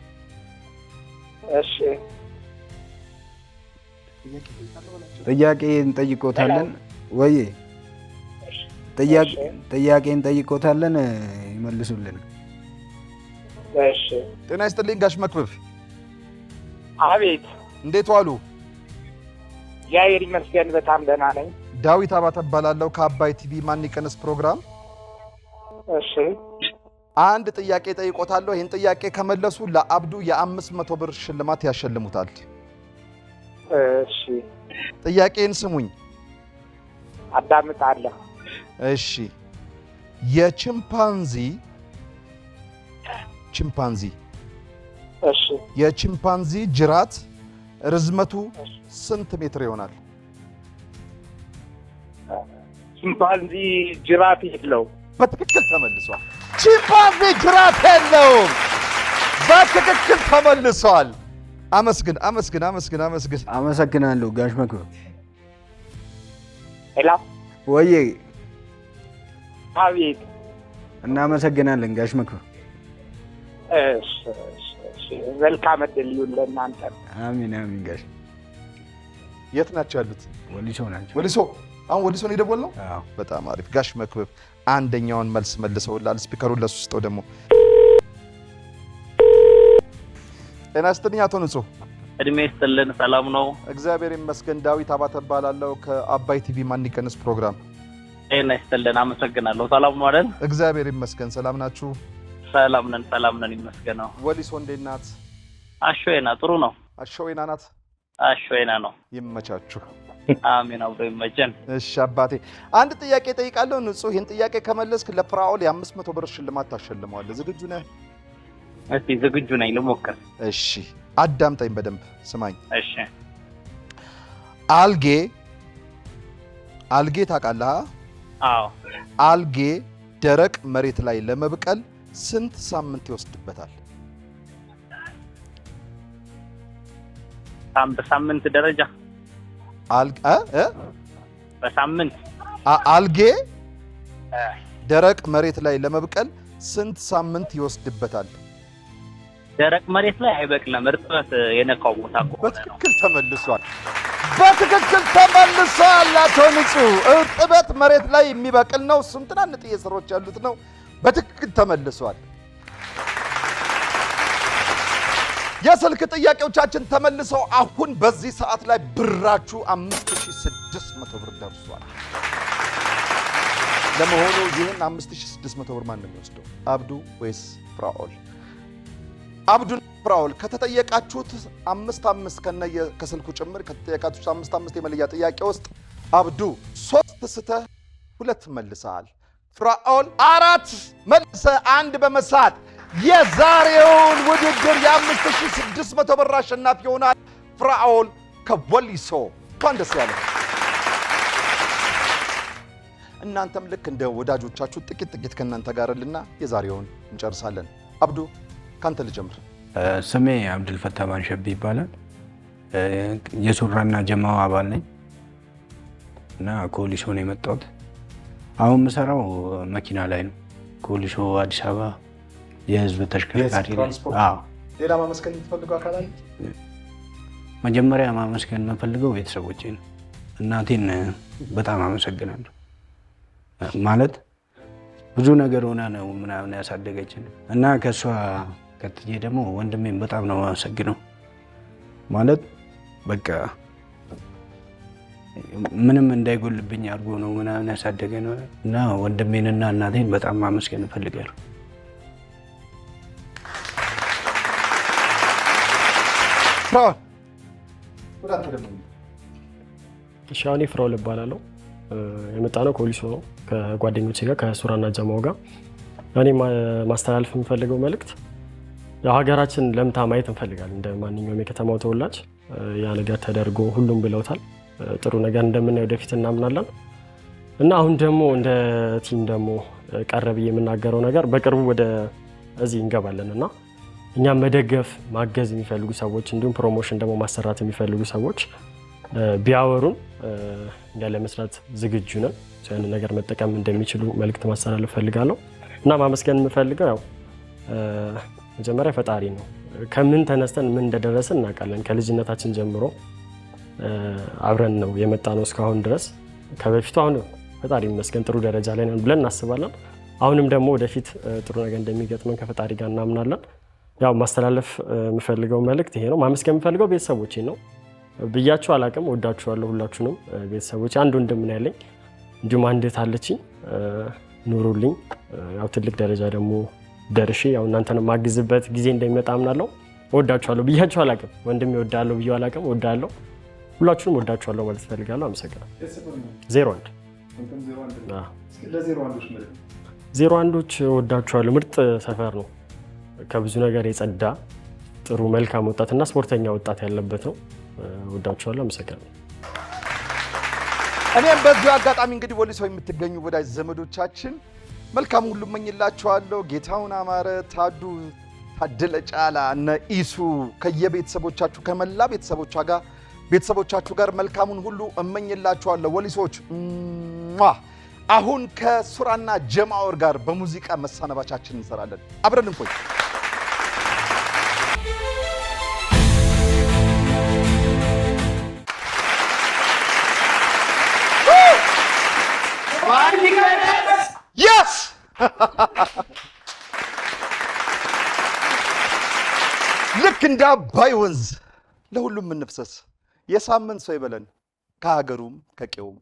እሺ ጥያቄ እንጠይቆታለን ወይ? ጥያቄ እንጠይቆታለን ይመልሱልን። እሺ። ጤና ይስጥልኝ ጋሽ መክብብ። አቤት። እንዴት ዋሉ? እግዚአብሔር ይመስገን በጣም ደህና ነኝ። ዳዊት አባተ እባላለሁ ከአባይ ቲቪ ማን ይቀነስ ፕሮግራም። እሺ አንድ ጥያቄ ጠይቆታለሁ። ይህን ጥያቄ ከመለሱ ለአብዱ የ500 ብር ሽልማት ያሸልሙታል። እሺ ጥያቄን ስሙኝ። አዳምጣለሁ። እሺ የቺምፓንዚ ጅራት ርዝመቱ ስንት ሜትር ይሆናል? ቺምፓንዚ ጅራት የለውም። በትክክል ተመልሷል። ቺምፓንዚ ጅራት የለውም። በትክክል ተመልሷል። አመስግን። አመሰግናለሁ ጋሽ መክብብ። ሄሎ ወዬ አቤት። እናመሰግናለን ጋሽ መክብብ። መልካም ዕድል ይሁን ለእናንተ። አሚን ጋሽ። የት ናቸው ያሉት? ወሊሶ ናቸው። ወሊሶ። አሁን ወሊሶ ነው የደወልነው? በጣም አሪፍ ጋሽ መክብብ አንደኛውን መልስ መልሰውላል። ስፒከሩን ለሱ ስጠው ደግሞ። ጤና ይስጥልኝ አቶ ንጹህ። እድሜ ይስጥልን። ሰላም ነው? እግዚአብሔር ይመስገን። ዳዊት አባተ እባላለሁ ከአባይ ቲቪ ማን ይቀንስ ፕሮግራም። ጤና ይስጥልን። አመሰግናለሁ። ሰላም ነው አይደል? እግዚአብሔር ይመስገን። ሰላም ናችሁ? ሰላም ነን ይመስገነው። ወሊሶ እንዴት ናት? አሾይና ጥሩ ነው። አሾይና ናት? አሾይና ነው። ይመቻችሁ። አሜን። አብሮ ይመቸን። እሺ አባቴ አንድ ጥያቄ ጠይቃለሁ። ንጹህ ይህን ጥያቄ ከመለስክ ለፍራኦል የ500 ብር ሽልማት ታሸልመዋለህ። ዝግጁ ነህ? እስቲ ዝግጁ ነኝ፣ ልሞክር። እሺ አዳምጠኝ በደንብ ስማኝ። እሺ አልጌ ታውቃለህ? አዎ። አልጌ ደረቅ መሬት ላይ ለመብቀል ስንት ሳምንት ይወስድበታል? በሳምንት ደረጃ በሳምንት አልጌ ደረቅ መሬት ላይ ለመብቀል ስንት ሳምንት ይወስድበታል? ደረቅ መሬት ላይ አይበቅልም፣ እርጥበት የነካው ቦታ ከሆነ ነው። በትክክል ተመልሷል። አቶ ንጹህ እርጥበት መሬት ላይ የሚበቅል ነው። እሱም ትናንጥዬ ስሮች ያሉት ነው። በትክክል ተመልሷል። የስልክ ጥያቄዎቻችን ተመልሰው አሁን በዚህ ሰዓት ላይ ብራችሁ 5600 ብር ደርሷል። ለመሆኑ ይህን 5600 ብር ማን ነው የሚወስደው? አብዱ ወይስ ፍራኦል? አብዱና ፍራኦል ከተጠየቃችሁት 5 ከስልኩ ጭምር ከተጠየቃችሁት 5 የመለያ ጥያቄ ውስጥ አብዱ 3 ስተህ 2 መልሰሃል። ፍራኦል 4 መልሰ 1 በመሳት የዛሬውን ውድድር የ5600 ብር አሸናፊ ይሆናል። ፍራኦል ከወሊሶ እንኳን ደስ ያለ። እናንተም ልክ እንደ ወዳጆቻችሁ ጥቂት ከእናንተ ጋር ልና የዛሬውን እንጨርሳለን። አብዱ ካንተ ልጀምር። ስሜ አብዱልፈታ ባንሸቢ ይባላል። የሱራና ጀማው አባል ነኝ እና ከወሊሶ ነው የመጣሁት። አሁን የምሰራው መኪና ላይ ነው። ከወሊሶ አዲስ አበባ የህዝብ ተሽከርካሪ። ሌላ ማመስገን የምትፈልገው አካል አለ? መጀመሪያ ማመስገን የምፈልገው ቤተሰቦቼ ነው። እናቴን በጣም አመሰግናለሁ። ማለት ብዙ ነገር ሆና ነው ምናምን ያሳደገችን እና ከእሷ ቀጥዬ ደግሞ ወንድሜን በጣም ነው የማመሰግነው። ማለት በቃ ምንም እንዳይጎልብኝ አድርጎ ነው ምናምን ያሳደገ ነው እና ወንድሜንና እናቴን በጣም ማመስገን እፈልጋለሁ። ሻኒ ፍራኦል እባላለሁ። የመጣ ነው ከወሊሶ ነው ከጓደኞቼ ጋር ከሱራና ጀማው ጋር። እኔ ማስተላለፍ የምፈልገው መልእክት ሀገራችን ለምታ ማየት እንፈልጋለን። እንደ ማንኛውም የከተማው ተወላጅ ያ ነገር ተደርጎ ሁሉም ብለውታል። ጥሩ ነገር እንደምናየው ወደፊት እናምናለን እና አሁን ደግሞ እንደ ቲም ደግሞ ቀረብ የምናገረው ነገር በቅርቡ ወደ እዚህ እንገባለን እና እኛም መደገፍ ማገዝ የሚፈልጉ ሰዎች እንዲሁም ፕሮሞሽን ደግሞ ማሰራት የሚፈልጉ ሰዎች ቢያወሩን እኛ ለመስራት ዝግጁ ነን። ያንን ነገር መጠቀም እንደሚችሉ መልእክት ማስተላለፍ ፈልጋለሁ እና ማመስገን የምፈልገው ያው መጀመሪያ ፈጣሪ ነው። ከምን ተነስተን ምን እንደደረስን እናውቃለን። ከልጅነታችን ጀምሮ አብረን ነው የመጣ ነው እስካሁን ድረስ። ከበፊቱ አሁን ፈጣሪ ይመስገን ጥሩ ደረጃ ላይ ነን ብለን እናስባለን። አሁንም ደግሞ ወደፊት ጥሩ ነገር እንደሚገጥመን ከፈጣሪ ጋር እናምናለን። ያው ማስተላለፍ የምፈልገው መልእክት ይሄ ነው። ማመስገን የምፈልገው ቤተሰቦቼ ነው ብያችሁ አላቅም። ወዳችኋለሁ ሁላችሁንም ቤተሰቦቼ። አንድ ወንድም ነው ያለኝ እንዲሁም አንድ እህት አለችኝ። ኑሩልኝ። ያው ትልቅ ደረጃ ደግሞ ደርሼ ያው እናንተን ማግዝበት ጊዜ እንደሚመጣ አምናለሁ። ወዳችኋለሁ ብያችሁ አላቅም። ወንድም ይወዳለሁ ብዬ አላቅም። ወዳለሁ ሁላችሁንም ወዳችኋለሁ ማለት ፈልጋለሁ። አመሰግናለሁ። 01ዶች ወዳችኋለሁ። ምርጥ ሰፈር ነው። ከብዙ ነገር የጸዳ ጥሩ መልካም ወጣትና ስፖርተኛ ወጣት ያለበት ነው። ወዳችኋለሁ። አመሰግናለሁ። እኔም በዚሁ አጋጣሚ እንግዲህ ወሊሶ የምትገኙ ወዳጅ ዘመዶቻችን መልካም ሁሉ እመኝላችኋለሁ። ጌታውን አማረ፣ ታደለ ጫላ እነ ኢሱ ከየቤተሰቦቻችሁ ከመላ ቤተሰቦቻችሁ ጋር መልካሙን ሁሉ እመኝላችኋለሁ ወሊሶች። አሁን ከሱራና ጀማወር ጋር በሙዚቃ መሳነባቻችን እንሰራለን። አብረን እንቆይ። Yes! ልክ እንደ አባይ ወንዝ ለሁሉም እንፍሰስ። የሳምንት ሰው ይበለን። ከሀገሩም ከቄውም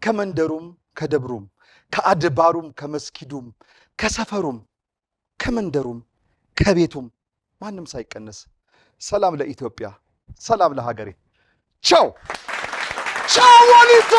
ከመንደሩም ከደብሩም ከአድባሩም ከመስጊዱም ከሰፈሩም ከመንደሩም ከቤቱም ማንም ሳይቀነስ ሰላም ለኢትዮጵያ፣ ሰላም ለሀገሬ። ቻው ቻው ወሊሶ